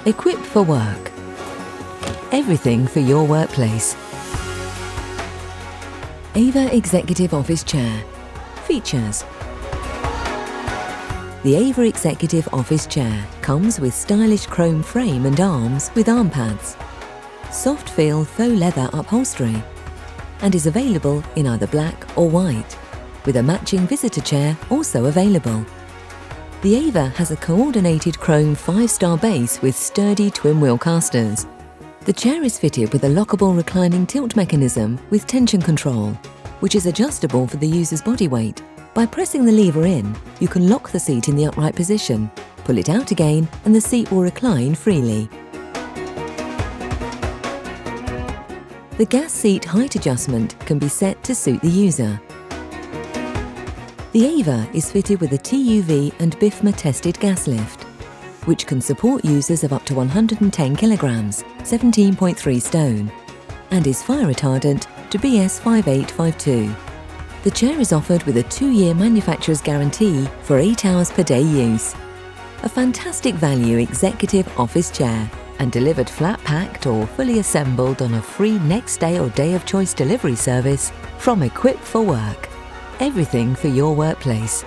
Equipped for work. Everything for your workplace. Ava Executive Office Chair. Features. The Ava Executive Office Chair comes with stylish chrome frame and arms with arm pads, soft feel faux leather upholstery, and is available in either black or white, with a matching visitor chair also available. The Ava has a coordinated chrome 5-star base with sturdy twin-wheel casters. The chair is fitted with a lockable reclining tilt mechanism with tension control, which is adjustable for the user's body weight. By pressing the lever in, you can lock the seat in the upright position, pull it out again, and the seat will recline freely. The gas seat height adjustment can be set to suit the user. The Ava is fitted with a TUV and BIFMA tested gas lift, which can support users of up to 110 kilograms, 17.3 stone, and is fire retardant to BS 5852. The chair is offered with a 2-year manufacturer's guarantee for 8 hours per day use. A fantastic value executive office chair, and delivered flat packed or fully assembled on a free next day or day of choice delivery service from Equipped for Work. Everything for your workplace.